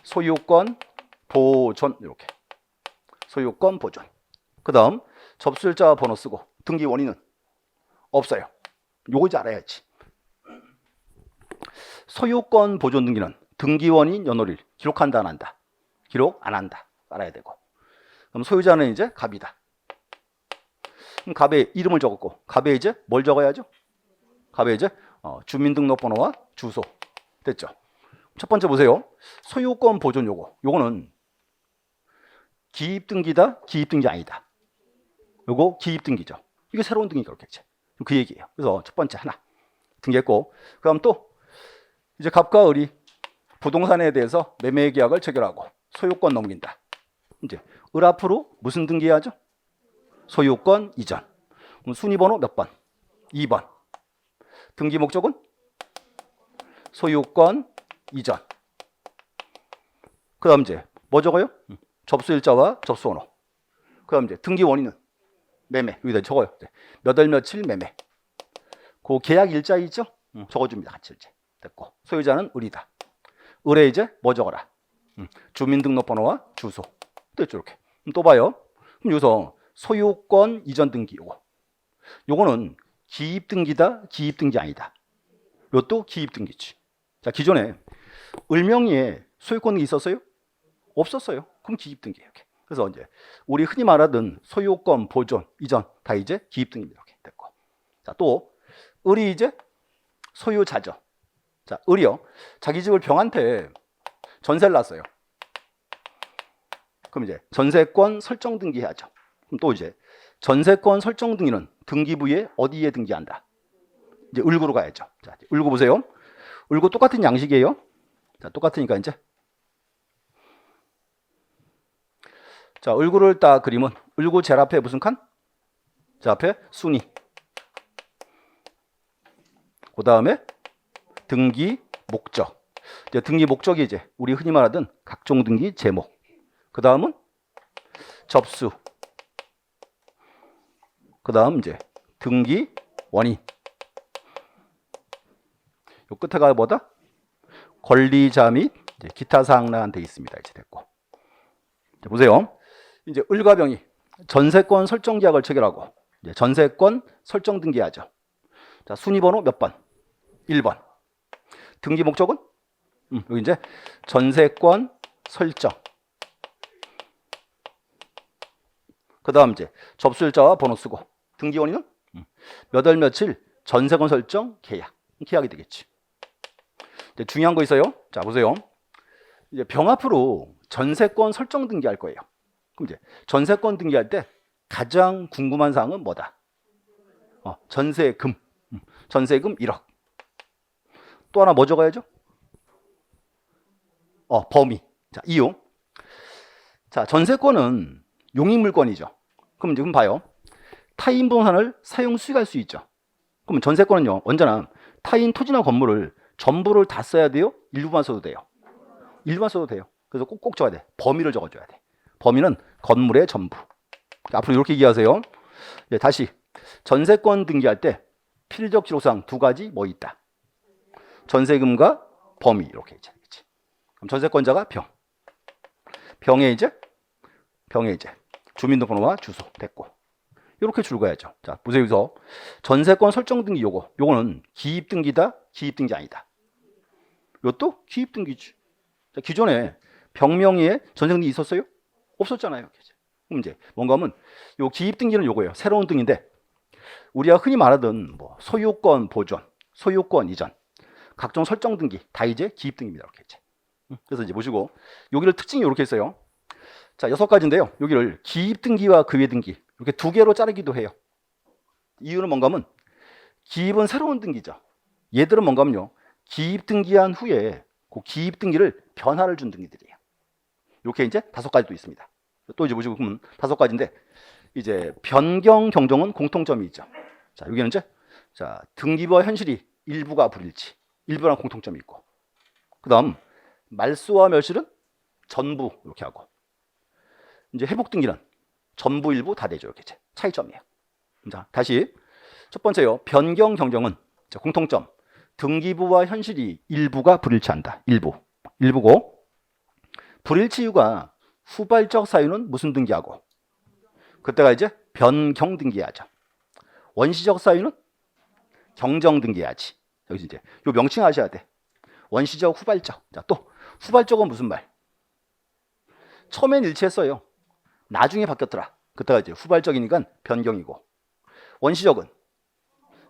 소유권 보존. 이렇게. 소유권 보존. 그 다음 접수일자 번호 쓰고 등기 원인은 없어요. 요거 이제 알아야지. 소유권 보존 등기는 등기 원인 연월일 기록한다 안 한다? 기록 안 한다. 알아야 되고. 그럼 소유자는 이제 갑이다. 그럼 갑의 이름을 적었고 갑에 이제 뭘 적어야죠? 갑에 이제 주민등록번호와 주소. 됐죠? 첫 번째 보세요. 소유권 보존 요거는 기입등기다, 기입등기 아니다. 요거 기입등기죠. 이게 새로운 등기가 그렇겠지. 그 얘기예요. 그래서 첫 번째 하나 등기했고, 그다음 또 이제 갑과 을이 부동산에 대해서 매매 계약을 체결하고 소유권 넘긴다. 이제 을 앞으로 무슨 등기해야죠? 소유권 이전. 그럼 순위번호 몇 번? 2번. 등기 목적은 소유권 이전. 그다음 이제 뭐 적어요? 접수일자와 접수번호. 그다음 이제 등기 원인은 매매. 여기다 적어요. 몇 월 며칠 매매. 그 계약 일자 있죠? 적어줍니다. 같이 이제 됐고 소유자는 을이다. 을에 이제 뭐 적어라? 주민등록번호와 주소. 됐죠? 이렇게. 또 봐요. 그럼 여기서 소유권 이전 등기 요거는 기입등기다, 기입등기 아니다. 이것도 기입등기지. 자, 기존에 을명의에 소유권 등기 있었어요? 없었어요. 그럼 기입등기예요. 이렇게. 그래서 이제 우리 흔히 말하던 소유권 보존 이전 다 이제 기입등기입니다. 이렇게 됐고. 자, 또 을이 이제 소유자죠. 자, 을이요. 자기 집을 병한테 전세를 놨어요. 그럼 이제 전세권 설정 등기해야죠. 그럼 또 이제 전세권 설정 등기는 등기부에 어디에 등기한다? 이제 을구로 가야죠. 자, 을구 보세요. 을구 똑같은 양식이에요. 자, 똑같으니까 이제 자, 을구를 딱 그리면 을구 제일 앞에 무슨 칸? 자, 앞에 순위. 그 다음에 등기 목적. 이제 등기 목적이 이제 우리 흔히 말하던 각종 등기 제목. 그 다음은 접수. 그 다음 이제 등기 원인. 요 끝에가 뭐다? 권리자 및 이제 기타 사항란 돼 있습니다. 이제 됐고. 자, 보세요. 이제 을과 병이 전세권 설정 계약을 체결하고 이제 전세권 설정 등기하죠. 자, 순위번호 몇 번? 1번. 등기 목적은 여기 이제 전세권 설정. 그 다음 이제 접수일자와 번호 쓰고 등기 원인은 몇 월 며칠 전세권 설정 계약. 계약이 되겠지. 이제 중요한 거 있어요. 자, 보세요. 이제 병 앞으로 전세권 설정 등기할 거예요. 그럼 이제 전세권 등기할 때 가장 궁금한 사항은 뭐다? 전세금. 전세금 1억. 또 하나 뭐 적어야죠? 범위. 자, 이유. 자, 전세권은 용익물권이죠. 그럼 지금 봐요. 타인 부동산을 사용 수익할 수 있죠. 그럼 전세권은요, 언제나 타인 토지나 건물을 전부를 다 써야 돼요? 일부만 써도 돼요? 일부만 써도 돼요. 그래서 꼭 적어야 돼. 범위를 적어줘야 돼. 범위는 건물의 전부. 앞으로 이렇게 얘기하세요. 네, 다시 전세권 등기할 때 필적 지록상 두 가지 뭐 있다? 전세금과 범위 이렇게 있지. 그럼 전세권자가 병에 이제 주민등록번호와 주소 됐고. 이렇게 줄거야죠. 자, 보세요. 여기서 전세권 설정 등기 요거는 기입 등기다, 기입 등기 아니다. 이것도 기입 등기지. 자, 기존에 병명의에 전세 등기 있었어요? 없었잖아요. 그럼 이제 뭔가 하면 요 기입 등기는 요거예요. 새로운 등기인데 우리가 흔히 말하던 뭐 소유권 보존, 소유권 이전, 각종 설정 등기 다 이제 기입 등기입니다. 이렇게 이제. 그래서 이제 보시고 여기를 특징이 이렇게 있어요. 자, 6가지인데요. 여기를 기입 등기와 그외 등기 이렇게 2개로 자르기도 해요. 이유는 뭔가 하면 기입은 새로운 등기죠. 얘들은 뭔가 하면요. 기입 등기한 후에 그 기입 등기를 변화를 준 등기들이에요. 이렇게 이제 5가지도 있습니다. 또 이제 보시고 보면 5가지인데 이제 변경 경정은 공통점이 있죠. 자, 여기는 이제 자, 등기부와 현실이 일부가 불일치, 일부랑 공통점이 있고, 그다음 말소와 멸실은 전부 이렇게 하고, 이제 회복 등기는 전부 일부 다 되죠. 이렇게 이제 차이점이에요. 자, 다시 첫 번째요. 변경 경정은 공통점. 등기부와 현실이 일부가 불일치한다. 일부고 불일치 이유가 후발적 사유는 무슨 등기하고 그때가 이제 변경 등기하죠. 원시적 사유는 경정 등기하지. 여기서 이제 요 명칭 아셔야 돼. 원시적, 후발적. 자, 또 후발적은 무슨 말? 처음엔 일치했어요. 나중에 바뀌었더라. 그때가 이제 후발적이니까 변경이고, 원시적은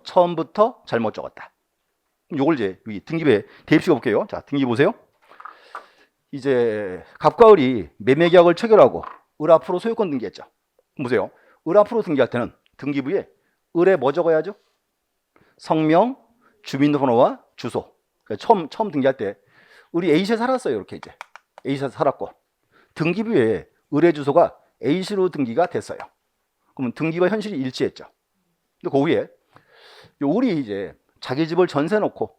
처음부터 잘못 적었다. 요걸 이제 여기 등기부에 대입시켜 볼게요. 자, 등기 보세요. 이제 갑과 을이 매매 계약을 체결하고 을 앞으로 소유권 등기했죠. 보세요. 을 앞으로 등기할 때는 등기부에 을에 뭐 적어야죠? 성명, 주민번호와 주소. 그러니까 처음 등기할 때 을이 A시에 살았어요. 이렇게 이제 A시에 살았고 등기부에 을의 주소가 A시로 등기가 됐어요. 그러면 등기와 현실이 일치했죠. 근데 그 후에 요 을이 이제 자기 집을 전세 놓고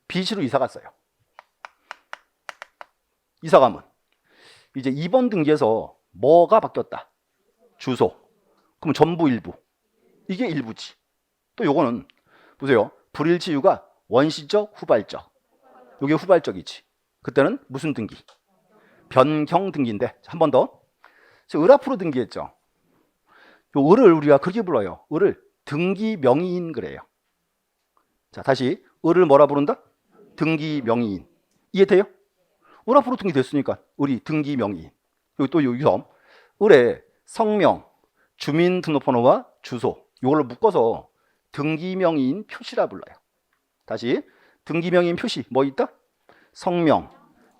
B시로 이사 갔어요. 이사 가면 이제 2번 등기에서 뭐가 바뀌었다? 주소. 그럼 전부 일부. 이게 일부지. 또 요거는 보세요. 불일치 이유가 원시적, 후발적. 요게 후발적이지. 그때는 무슨 등기? 변경 등기인데 한 번 더. 을 앞으로 등기했죠. 요 을을 우리가 그렇게 불러요. 을을 등기 명의인 그래요. 자, 다시 을을 뭐라 부른다? 등기 명의인. 이해돼요? 을 앞으로 등기됐으니까 을이 등기 명의인. 여기 또 여기서 을의 성명, 주민등록번호와 주소 이걸로 묶어서 등기 명의인 표시라 불러요. 다시 등기 명의인 표시 뭐 있다? 성명,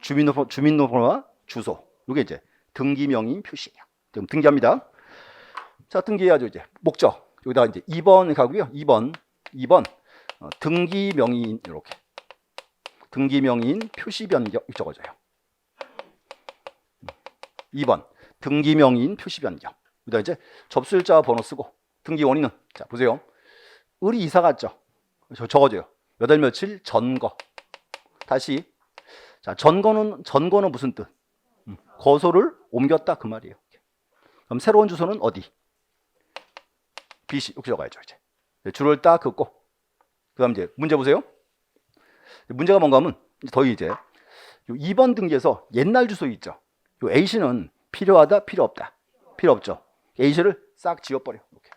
주민등록번호와 주소. 이게 이제 등기 명의인 표시예요. 그럼 등기합니다. 자, 등기해야죠. 이제 목적 여기다가 이제 2번 가고요. 2번 등기 명의인 이렇게 등기 명의인 표시 변경 적어줘요. 2번 등기 명의인 표시 변경. 그다음 이제 접수일자 번호 쓰고 등기 원인은 자 보세요. 을이 이사 갔죠. 적어줘요. 몇 월 며칠 전거. 다시 자 전거는 무슨 뜻? 거소를 옮겼다 그 말이에요. 그럼 새로운 주소는 어디? B시 이렇게 적어야죠. 이제 줄을 딱 긋고 그다음 이제 문제 보세요. 문제가 뭔가 하면 더위 이제 2번 등기에서 옛날 주소 있죠. 요 A씨는 필요하다, 필요 없다. 필요 없죠. A씨를 싹 지워버려. 이렇게.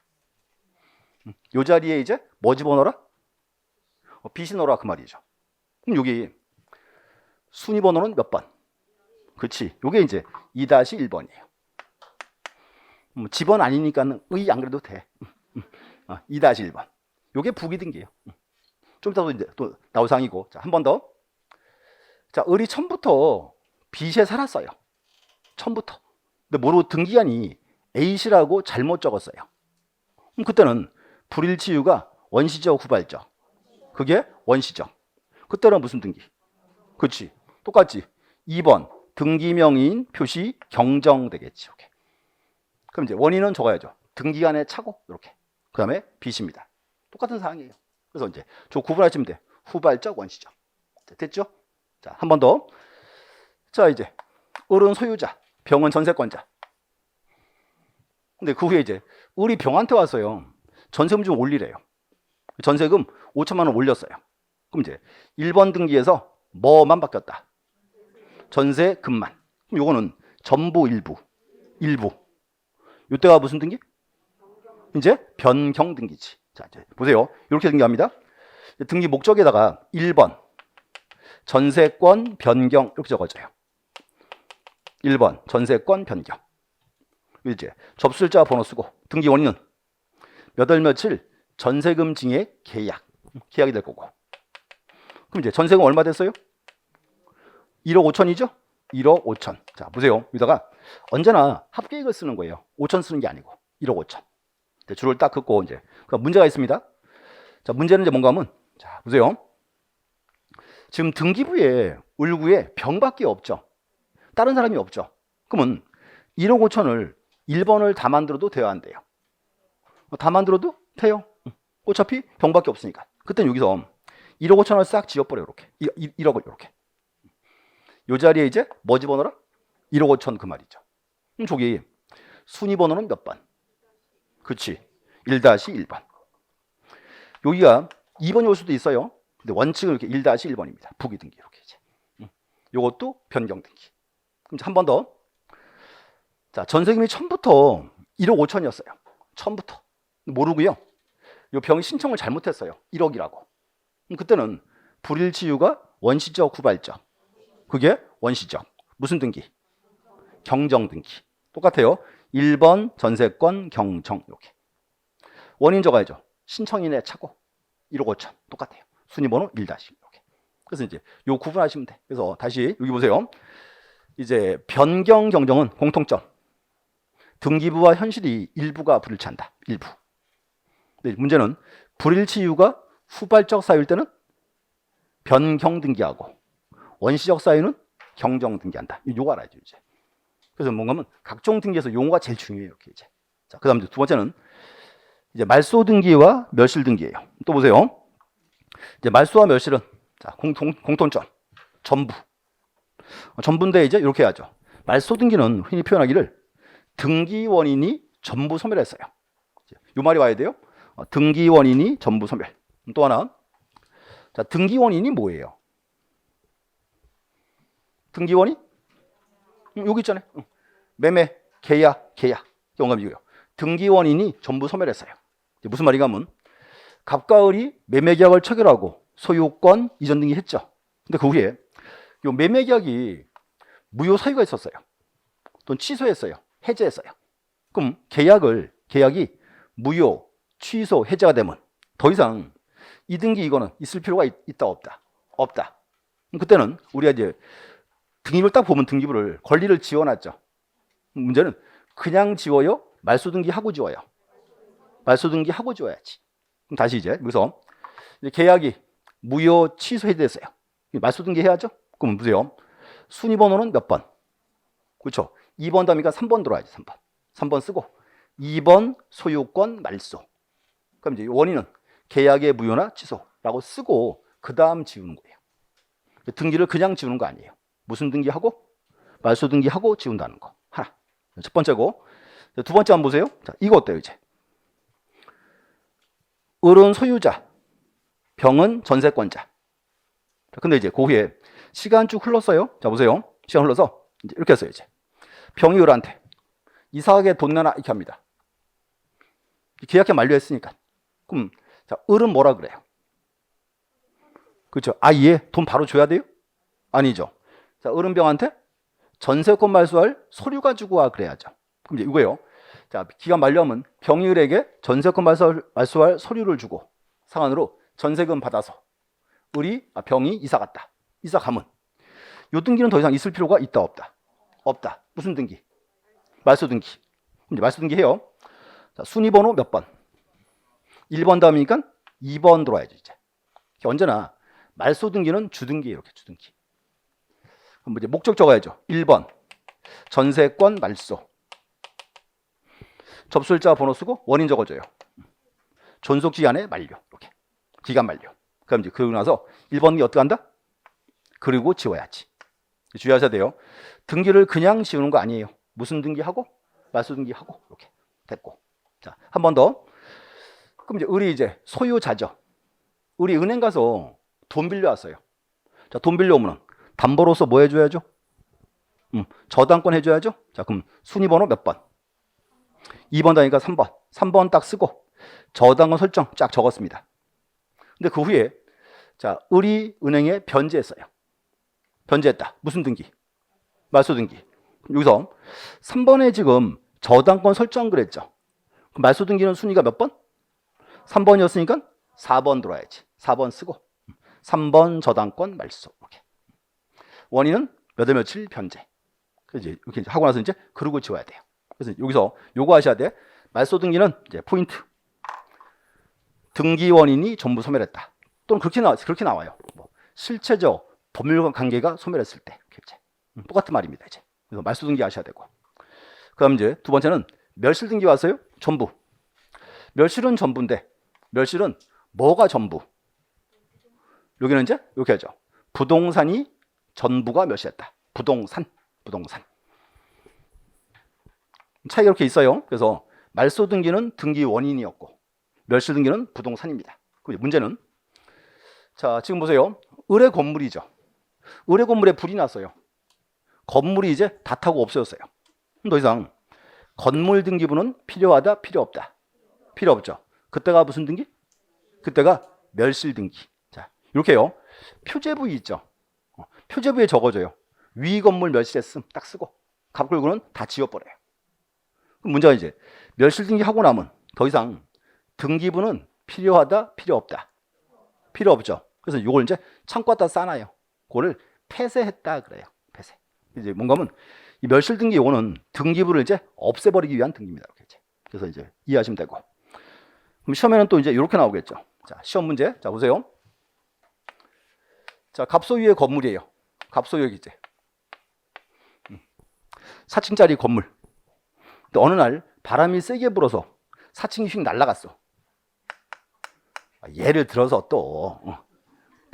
요 자리에 이제 뭐 집어넣어라? B씨 넣어라 그 말이죠. 그럼 여기 순위 번호는 몇 번? 그렇지. 요게 이제 2-1번이에요. 집원 아니니까는 안 그래도 돼. 2-1번. 요게 부기 등기예요. 좀 이따도 이제 또 나올 사항이고. 자, 한 번 더. 자, 을이 처음부터 B시에 살았어요. 처음부터. 근데 모르고 등기한이 A시라고 잘못 적었어요. 그럼 그때는 불일치 이유가 원시적, 후발적. 그게 원시적. 그때는 무슨 등기? 그렇지. 똑같지. 2번 등기 명의인 표시 경정되겠지. 이렇게. 그럼 이제 원인은 적어야죠. 등기간의 착오 이렇게. 그다음에 B시입니다. 똑같은 사항이에요. 그래서 이제 저 구분하시면 돼. 후발적, 원시적. 됐죠? 자, 한 번 더. 자, 이제 을은 소유자, 병은 전세권자. 근데 그 후에 이제 을이 병한테 왔어요. 전세금 좀 올리래요. 전세금 5천만 원 올렸어요. 그럼 이제 1번 등기에서 뭐만 바뀌었다? 전세금만. 그럼 요거는 전부 일부. 요때가 무슨 등기? 이제 변경 등기지. 자, 이제 보세요. 이렇게 등기합니다. 등기 목적에다가 1번 전세권 변경 이렇게 적어줘요. 1번 전세권 변경. 이제 접수자 번호 쓰고 등기 원인은 몇 월 며칠 전세금 징액 계약이 될 거고. 그럼 이제 전세금 얼마 됐어요? 1억 5천이죠? 1억 5천. 자, 보세요. 여기다가 언제나 합계액을 쓰는 거예요. 5천 쓰는 게 아니고 1억 5천. 줄을 딱 긋고 이제 문제가 있습니다. 자, 문제는 이제 뭔가 하면 자, 보세요. 지금 등기부에 을구에 병밖에 없죠. 다른 사람이 없죠. 그러면 1억 5천을 1번을 다 만들어도 돼야 안 돼요? 다 만들어도 돼요. 어차피 병밖에 없으니까. 그때는 여기서 1억 5천을 싹 지워버려요. 이렇게 1억을 이렇게. 이 자리에 이제 뭐 집어넣어라? 1억 5천 그 말이죠. 저기 순위 번호는 몇 번? 그렇지. 1-1번. 여기가 2번이 올 수도 있어요. 근데 원칙은 이렇게 1-1번입니다. 부기 등기 이렇게 이제. 요것도 변경 등기. 그럼 한 번 더. 자, 전세금이 처음부터 1억 5천이었어요. 처음부터. 모르고요. 요 병이 신청을 잘못했어요. 1억이라고. 그럼 그때는 불일치유가 원시적 후발적. 그게 원시적. 무슨 등기? 경정 등기. 똑같아요. 1번 전세권 경정 이렇게. 원인 적어야죠. 신청인의 차고 1억 5천 똑같아요. 순위번호 1- 이렇게. 그래서 이제 요 구분하시면 돼. 그래서 다시 여기 보세요. 이제 변경 경정은 공통점. 등기부와 현실이 일부가 불일치한다. 일부. 근데 문제는 불일치 이유가 후발적 사유일 때는 변경 등기하고 원시적 사유는 경정 등기한다. 요거 알아야죠 이제. 그래서 뭔가 하면 각종 등기에서 용어가 제일 중요해요. 이렇게 이제. 자, 그다음 두 번째는 이제 말소 등기와 멸실 등기예요. 또 보세요. 이제 말소와 멸실은 자, 공통점 전부. 전부인데 이제 이렇게 해야죠. 말소 등기는 흔히 표현하기를 등기 원인이 전부 소멸했어요. 요 말이 와야 돼요. 등기 원인이 전부 소멸. 또 하나. 자, 등기 원인이 뭐예요? 등기 원인? 여기 있잖아요. 매매, 계약. 영감이고요. 등기 원인이 전부 소멸했어요. 무슨 말인가 하면 갑과 을이 매매 계약을 체결하고 소유권 이전 등기 했죠. 근데 그 후에 요 매매 계약이 무효 사유가 있었어요. 또는 취소했어요. 해제했어요. 그럼 계약이 무효, 취소, 해제가 되면 더 이상 이 등기 이거는 있을 필요가 있다 없다? 없다. 그럼 그때는 우리가 이제 등기부를 딱 보면 등기부를 권리를 지워놨죠. 문제는 그냥 지워요? 말소 등기하고 지워요? 말소 등기하고 지워야지. 그럼 다시 이제 여기서 계약이 무효, 취소, 해제됐어요. 말소 등기 해야죠? 그럼 보세요. 순위 번호는 몇 번? 그렇죠. 2번 다음이니까 3번 들어와야지. 3번 쓰고 2번 소유권 말소. 그럼 이제 원인은 계약의 무효나 취소라고 쓰고 그 다음 지우는 거예요. 등기를 그냥 지우는 거 아니에요. 무슨 등기하고? 말소 등기하고 지운다는 거. 하나. 첫 번째고. 두 번째 한번 보세요. 자, 이거 어때요 이제? 을은 소유자, 병은 전세권자. 근데 이제 그 후에 시간 쭉 흘렀어요. 자, 보세요. 시간 흘러서 이제 이렇게 했어요 이제. 병이 을한테 이상하게 돈 내놔 이렇게 합니다. 계약이 만료했으니까. 그럼 자, 을은 뭐라 그래요? 그렇죠. 아, 예. 돈 바로 줘야 돼요? 아니죠. 자, 을은 병한테 전세권 말소할 서류 가지고 와 그래야죠. 그럼 이제 이거예요. 자, 기간 만료하면 병이 을에게 전세권 말소할 서류를 주고 상환으로 전세금 받아서 병이 이사 갔다. 이사 가면 요 등기는 더 이상 있을 필요가 있다 없다? 없다. 무슨 등기? 말소 등기. 이제 말소 등기 해요. 자, 순위 번호 몇 번? 1번 다음이니까 2번 들어와야죠, 이제. 언제나 말소 등기는 주등기예요, 이렇게 주등기. 그럼 이제 목적 적어야죠. 1번. 전세권 말소. 접수자 번호 쓰고 원인 적어줘요. 존속 기간의 만료. 이렇게. 기간 만료. 그럼 이제 그러고 나서 1번이 어떻게 한다? 그리고 지워야지. 주의하셔야 돼요. 등기를 그냥 지우는 거 아니에요. 무슨 등기하고? 말소 등기하고. 이렇게. 됐고. 자, 한 번 더. 그럼 이제 을이 이제 소유자죠. 을이 은행 가서 돈 빌려왔어요. 자, 돈 빌려오면 담보로서 뭐 해줘야죠? 저당권 해줘야죠. 자, 그럼 순위번호 몇 번? 2번 단위가 3번. 3번 딱 쓰고 저당권 설정 쫙 적었습니다. 근데 그 후에 자, 우리은행에 변제했어요. 변제했다. 무슨 등기? 말소 등기. 여기서 3번에 지금 저당권 설정 그랬죠. 말소 등기는 순위가 몇 번? 3번이었으니까 4번 들어야지. 4번 쓰고 3번 저당권 말소. 이렇게. 원인은 몇 월 며칠 변제. 이제 이렇게 하고 나서 이제 그루고 지워야 돼요. 그래서 여기서 요거 하셔야 돼. 말소 등기는 이제 포인트. 등기 원인이 전부 소멸했다. 또는 그렇게 나와요. 뭐 실체적 법률 관계가 소멸했을 때. 이제. 똑같은 말입니다. 이제. 그래서 말소 등기 하셔야 되고. 그다음 이제 두 번째는 멸실 등기 왔어요. 전부. 멸실은 전부인데 멸실은 뭐가 전부? 여기는 이제 이렇게 하죠. 부동산이 전부가 멸실했다. 부동산. 차이가 이렇게 있어요. 그래서 말소 등기는 등기 원인이었고 멸실 등기는 부동산입니다. 문제는 자, 지금 보세요. 의뢰 건물이죠. 의뢰 건물에 불이 났어요. 건물이 이제 다 타고 없어졌어요. 더 이상 건물 등기부는 필요하다, 필요 없다. 필요 없죠. 그때가 무슨 등기? 그때가 멸실 등기. 자, 이렇게요. 표제부위 있죠. 표제부에 적어줘요. 위 건물 멸실했음 딱 쓰고 갑골고는 다 지워버려요. 그럼 문제가 이제 멸실 등기 하고 나면 더 이상 등기부는 필요하다, 필요 없다. 필요 없죠. 그래서 이걸 이제 창고에다 싸놔요. 그거를 폐쇄했다 그래요. 폐쇄. 이제 뭔가 하면 이 멸실 등기 요거는 등기부를 이제 없애버리기 위한 등기입니다. 이렇게 이제. 그래서 이제 이해하시면 되고. 그럼 시험에는 또 이제 이렇게 나오겠죠. 자, 시험 문제. 자, 보세요. 자, 갑소유의 건물이에요. 갑소유의 이제 4층짜리 건물. 근데 어느 날 바람이 세게 불어서 4층이 휙 날아갔어. 예를 들어서 또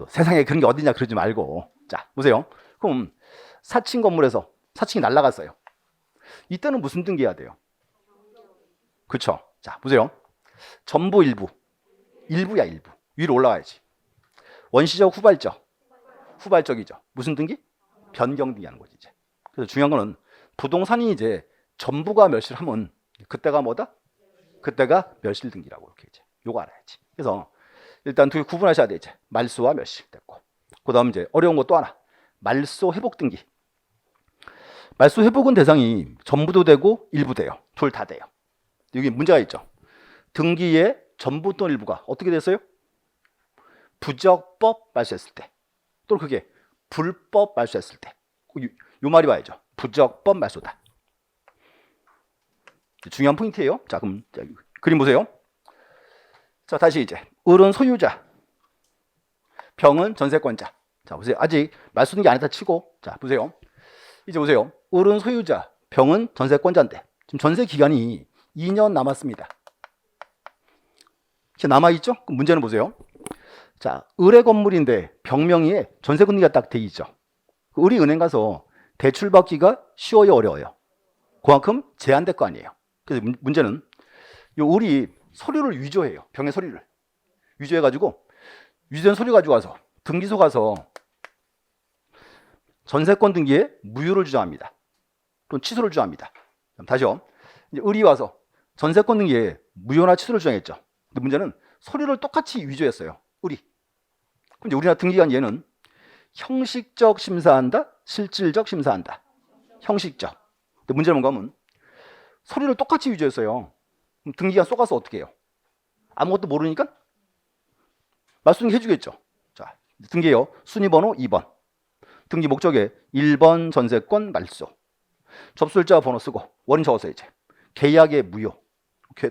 세상에 그런 게 어디냐 그러지 말고. 자, 보세요. 그럼 4층 건물에서 4층이 날아갔어요. 이때는 무슨 등기해야 돼요? 그렇죠. 자, 보세요. 전부 일부. 일부야, 일부. 위로 올라가야지. 원시적 후발적이죠. 무슨 등기? 변경 등기하는 거지 이제. 그래서 중요한 거는 부동산이 이제 전부가 멸실하면 그때가 뭐다? 그때가 멸실 등기라고 이렇게 이제 요거 알아야지. 그래서 일단 두 개 구분하셔야 돼 이제. 말소와 멸실 됐고. 그다음 이제 어려운 거 또 하나. 말소 회복 등기. 말소 회복은 대상이 전부도 되고 일부 돼요. 둘 다 돼요. 여기 문제가 있죠. 등기의 전부 또는 일부가 어떻게 됐어요? 부적법 말소했을 때. 또는 그게 불법 말소했을 때. 요 말이 와야죠. 부적법 말소다. 중요한 포인트예요. 자, 그럼 그림 보세요. 자, 다시 이제 을은 소유자, 병은 전세권자. 자, 보세요. 아직 말소 등기 안 했다 치고, 자, 보세요. 이제 보세요. 을은 소유자, 병은 전세권자인데 지금 전세 기간이 2년 남았습니다. 이렇게 남아있죠? 그럼 문제는 보세요. 자, 을의 건물인데 병명의에 전세권리가 딱 돼 있죠. 을이 은행 가서 대출 받기가 쉬워요, 어려워요? 그만큼 제한될 거 아니에요. 그래서 문제는 요 을이 서류를 위조해요. 병의 서류를 위조해가지고 위조된 서류 가지고 와서 등기소 가서 전세권 등기에 무효를 주장합니다. 또는 취소를 주장합니다. 다시요. 이제 을이 와서 전세권 등기에 무효나 취소를 주장했죠. 근데 문제는 서류를 똑같이 위조했어요. 을이. 그럼 이제 우리나라 등기관 얘는 형식적 심사한다, 실질적 심사한다. 형식적. 근데 문제는 뭔가 하면 서류를 똑같이 위조했어요. 그럼 등기관 쏘가서 어떻게 해요? 아무것도 모르니까 말소 등기 해주겠죠. 자, 등기예요. 순위번호 2번. 등기 목적에 1번 전세권 말소. 접수일자 번호 쓰고 원인 적어서 이제 계약의 무효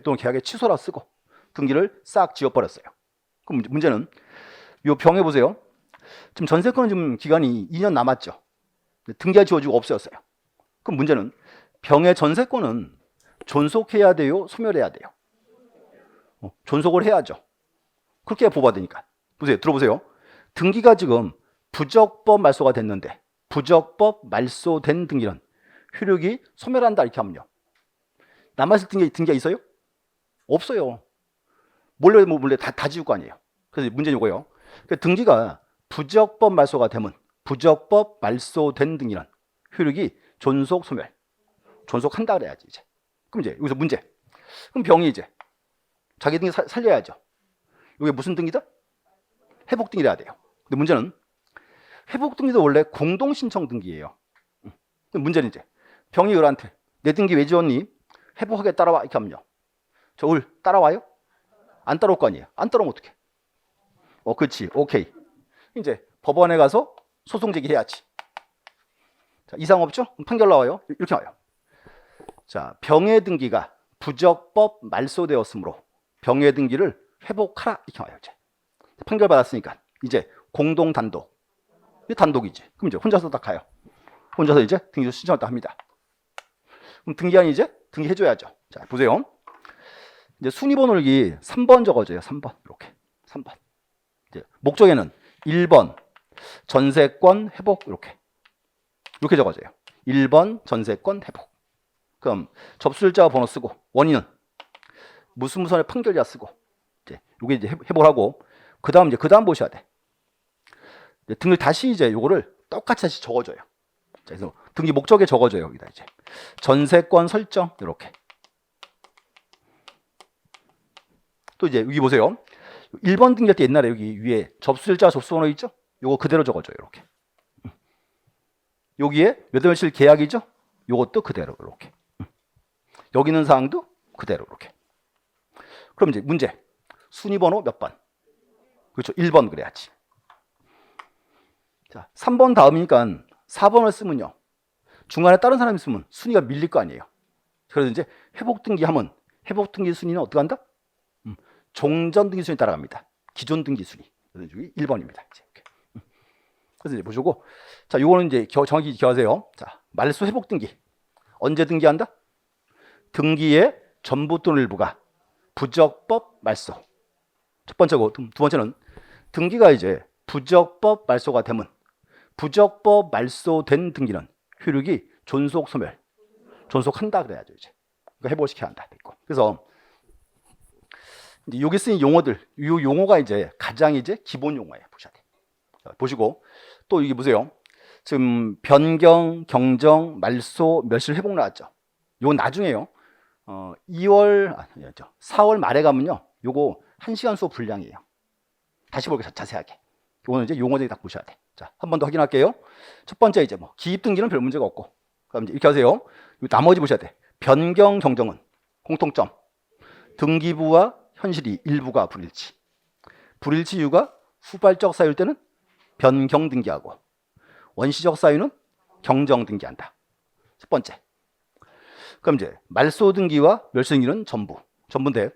또는 계약의 취소라 쓰고 등기를 싹 지워버렸어요. 그럼 문제는 이 병에 보세요. 지금 전세권은 지금 기간이 2년 남았죠. 등기가 지워지고 없어졌어요. 그럼 문제는 병의 전세권은 존속해야 돼요? 소멸해야 돼요? 존속을 해야죠. 그렇게 보호받으니까. 보세요. 들어보세요. 등기가 지금 부적법 말소가 됐는데 부적법 말소된 등기는 효력이 소멸한다 이렇게 하면요. 남아있을 등기가 있어요? 없어요. 몰래 다 지울 거 아니에요. 그래서 문제는 이거예요. 등기가 부적법 말소가 되면 부적법 말소된 등기는 효력이 존속 소멸. 존속한다 그래야지 이제. 그럼 이제 여기서 문제. 그럼 병이 이제 자기 등기 살려야죠. 이게 무슨 등기다? 회복 등기를 해야 돼요. 근데 문제는 회복 등기도 원래 공동 신청 등기예요. 문제는 이제 병이 을한테 내 등기 왜 지웠니? 회복하게 따라와 이렇게 하면요. 저 을 따라와요? 안 따라올 거 아니에요. 안 따라오면 어떡해? 그렇지. 오케이. 이제 법원에 가서 소송 제기해야지. 자, 이상 없죠? 판결 나와요. 이렇게 나와요. 자, 병의 등기가 부적법 말소되었으므로 병의 등기를 회복하라 이렇게 나와요. 이제 판결 받았으니까 이제 공동 단독. 이 단독이지. 그럼 이제 혼자서 딱 가요. 혼자서 이제 등기 신청을 딱 합니다. 그럼 등기한이 이제 등기해줘야죠. 자, 보세요. 이제 순위번호를 3번 적어줘요. 3번 이렇게 3번. 이제 목적에는 1번 전세권 회복 이렇게 적어줘요. 1번 전세권 회복. 그럼 접수일자 번호 쓰고 원인은 무슨 판결이야 쓰고 이제 요게 이제 회복을 하고 그 다음 보셔야 돼. 등을 다시 이제 요거를 똑같이 다시 적어줘요. 자, 그래서 등기 목적에 적어줘요. 여기다 이제 전세권 설정 이렇게. 또 이제 여기 보세요. 1번 등기할 때 옛날에 여기 위에 접수일자 접수번호 있죠? 요거 그대로 적어줘요. 이렇게. 여기에 몇 월 며칠 계약이죠? 요것도 그대로 이렇게. 여기 있는 사항도 그대로 이렇게. 그럼 이제 문제. 순위번호 몇 번? 그렇죠. 1번 그래야지. 자, 3번 다음이니까 4번을 쓰면요. 중간에 다른 사람이 있으면 순위가 밀릴 거 아니에요. 그래서 이제 회복 등기하면 회복 등기 순위는 어떻게 한다? 종전 등기 순위 따라갑니다. 기존 등기 순위. 그래서 여기 1번입니다. 그래서 이제 보시고, 자, 요거는 이제 정확히 기억하세요. 자, 말소 회복 등기. 언제 등기한다? 등기의 전부 또는 일부가 부적법 말소. 첫 번째고, 두 번째는 등기가 이제 부적법 말소가 되면 부적법 말소된 등기는 효력이 존속 소멸. 존속한다 그래야죠, 이제. 그러니까 회복시켜야 한다. 됐고. 그래서 이제 여기 쓰인 용어들, 이 용어가 이제 가장 이제 기본 용어예요. 보셔야 돼. 자, 보시고 또 이게 보세요. 지금 변경, 경정, 말소, 멸실, 회복 나왔죠. 요건 나중에요. 4월 말에 가면요. 요거 1시간 수업 분량이에요. 다시 볼게요. 자세하게. 요거는 이제 용어들이 딱 보셔야 돼. 자, 한 번 더 확인할게요. 첫 번째 이제 뭐 기입 등기는 별 문제가 없고. 그럼 이제 이렇게 하세요. 나머지 보셔야 돼. 변경, 경정은 공통점. 등기부와 현실이 일부가 불일치. 불일치 이유가 후발적 사유일 때는 변경 등기하고 원시적 사유는 경정 등기한다. 첫 번째. 그럼 이제 말소 등기와 멸실 등기는 전부인데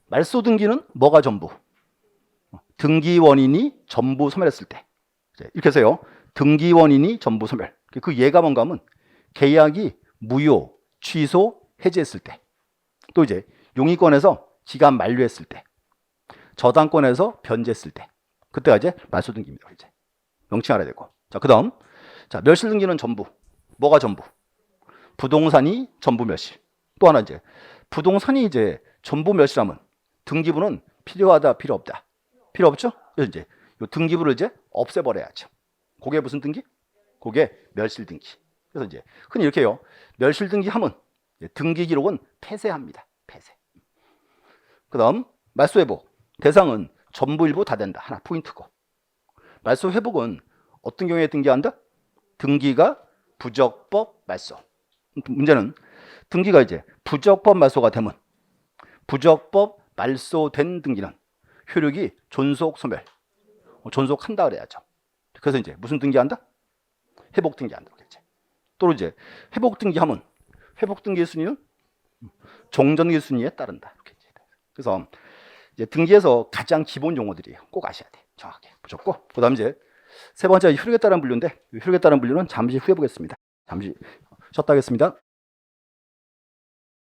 말소 등기는 뭐가 전부? 등기 원인이 전부 소멸했을 때. 이렇게 해서요. 등기 원인이 전부 소멸. 그 예가 뭔가 하면 계약이 무효, 취소, 해지했을 때. 또 이제 용의권에서 기간 만료했을 때. 저당권에서 변제했을 때. 그때가 이제 말소 등기입니다. 이제 명칭 알아야 되고. 자, 그다음. 자, 멸실 등기는 전부. 뭐가 전부? 부동산이 전부 멸실. 또 하나 이제 부동산이 이제 전부 멸실하면 등기부는 필요하다, 필요 없다. 필요 없죠? 그래서 이제 요 등기부를 이제 없애버려야죠. 그게 무슨 등기? 그게 멸실 등기. 그래서 이제 흔히 이렇게 해요. 멸실 등기 하면 등기 기록은 폐쇄합니다. 폐쇄. 그다음 말소 회복. 대상은 전부 일부 다 된다. 하나 포인트고. 말소 회복은 어떤 경우에 등기한다? 등기가 부적법 말소. 문제는 등기가 이제 부적법 말소가 되면 부적법 말소된 등기는 효력이 존속 소멸. 존속한다 그래야죠. 그래서 이제 무슨 등기한다? 회복 등기한다. 또 이제 회복 등기하면 회복 등기의 순위는 종전 등기 순위에 따른다. 그래서 이제 등기에서 가장 기본 용어들이에요. 꼭 아셔야 돼. 정확하게 보셨고, 그다음 이제 세 번째 효력에 따른 분류인데 효력에 따른 분류는 잠시 후에 보겠습니다. 잠시 쉬었다 하겠습니다.